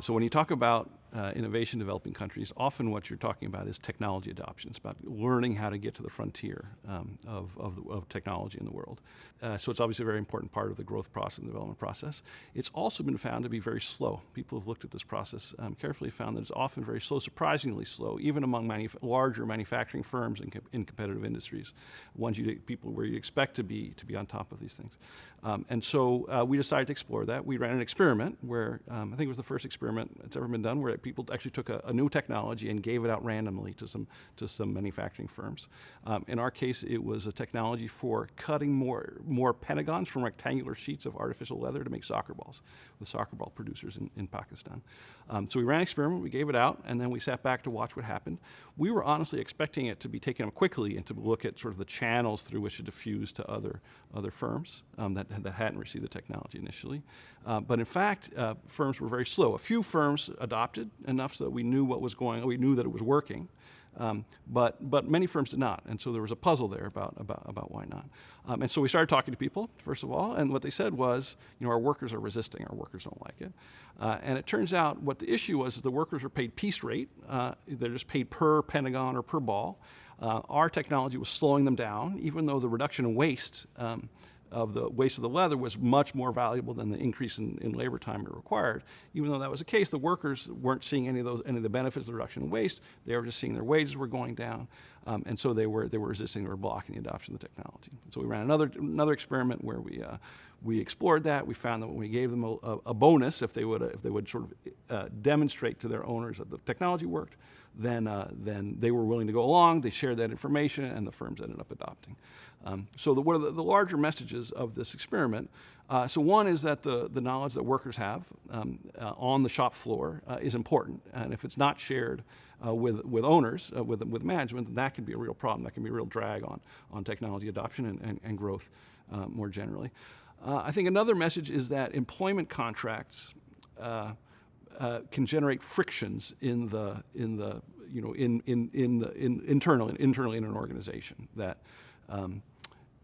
So when you talk about innovation in developing countries, often what you're talking about is technology adoption. It's about learning how to get to the frontier of technology in the world. So it's obviously a very important part of the growth process and development process. It's also been found to be very slow. People who've looked at this process carefully found that it's often very slow, surprisingly slow, even among larger manufacturing firms in competitive industries, people where you expect to be on top of these things. And so we decided to explore that. We ran an experiment where I think it was the first experiment that's ever been done where people actually took a new technology and gave it out randomly to some manufacturing firms. In our case, it was a technology for cutting more pentagons from rectangular sheets of artificial leather to make soccer balls, with soccer ball producers in Pakistan. So we ran an experiment, we gave it out, and then we sat back to watch what happened. We were honestly expecting it to be taken up quickly and to look at sort of the channels through which it diffused to other firms that hadn't received the technology initially. But in fact, firms were very slow. A few firms adopted enough so that we knew what was going on, we knew that it was working. But many firms did not, and so there was a puzzle there about why not. And so we started talking to people, first of all, and what they said was, our workers are resisting, our workers don't like it. And it turns out what the issue was is the workers were paid piece rate, they're just paid per pentagon or per ball. Our technology was slowing them down, even though the reduction in waste of the leather was much more valuable than the increase in labor time it required. Even though that was the case, the workers weren't seeing any of the benefits of the reduction in waste. They were just seeing their wages were going down, and so they were resisting, they were blocking the adoption of the technology. So we ran another experiment where we explored that. We found that when we gave them a bonus if they would sort of demonstrate to their owners that the technology worked, then they were willing to go along. They shared that information, and the firms ended up adopting. So one of the larger messages of this experiment, so one is that the knowledge that workers have on the shop floor is important, and if it's not shared with owners, with management, then that can be a real problem. That can be a real drag on technology adoption and growth more generally. I think another message is that employment contracts can generate frictions internally in an organization. That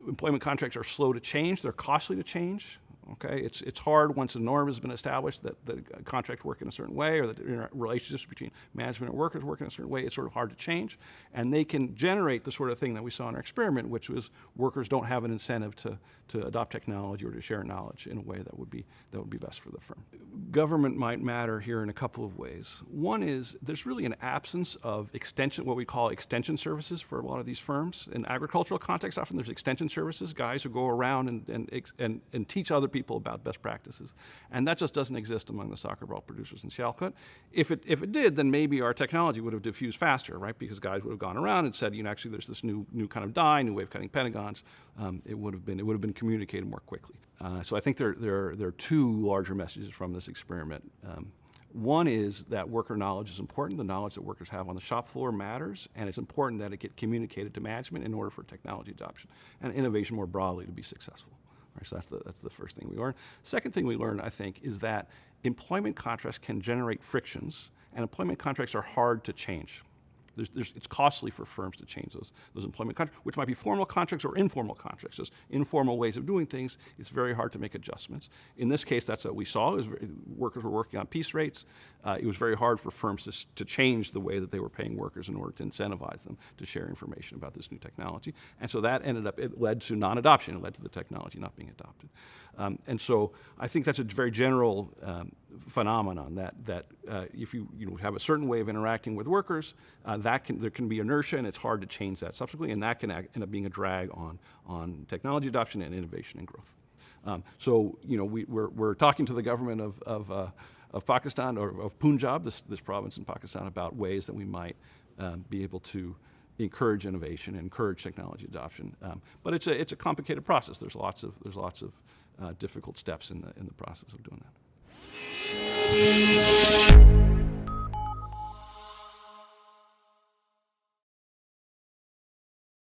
employment contracts are slow to change, they're costly to change. Okay, it's hard once a norm has been established that contracts work in a certain way, or that relationships between management and workers work in a certain way. It's sort of hard to change, and they can generate the sort of thing that we saw in our experiment, which was workers don't have an incentive to adopt technology or to share knowledge in a way that would be best for the firm. Government might matter here in a couple of ways. One is there's really an absence of extension, what we call extension services for a lot of these firms. In agricultural context, often there's extension services, guys who go around and teach other people about best practices, and that just doesn't exist among the soccer ball producers in Sialkot. If it did, then maybe our technology would have diffused faster, right? Because guys would have gone around and said, actually, there's this new kind of dye, new way of cutting pentagons. It would have been communicated more quickly. So I think there are two larger messages from this experiment. One is that worker knowledge is important. The knowledge that workers have on the shop floor matters, and it's important that it get communicated to management in order for technology adoption and innovation more broadly to be successful. Right, so that's the first thing we learned. Second thing we learned, I think, is that employment contracts can generate frictions, and employment contracts are hard to change. It's costly for firms to change those employment contracts, which might be formal contracts or informal contracts, just informal ways of doing things. It's very hard to make adjustments. In this case, that's what we saw. Workers were working on piece rates. It was very hard for firms to change the way that they were paying workers in order to incentivize them to share information about this new technology. And so that it led to non-adoption. It led to the technology not being adopted. And so I think that's a very general phenomenon that if you have a certain way of interacting with workers, there can be inertia, and it's hard to change that subsequently, and that can end up being a drag on technology adoption and innovation and growth. So we're talking to the government of Pakistan, or of Punjab, this province in Pakistan, about ways that we might be able to encourage innovation and encourage technology adoption. But it's a complicated process. There's lots of difficult steps in the process of doing that.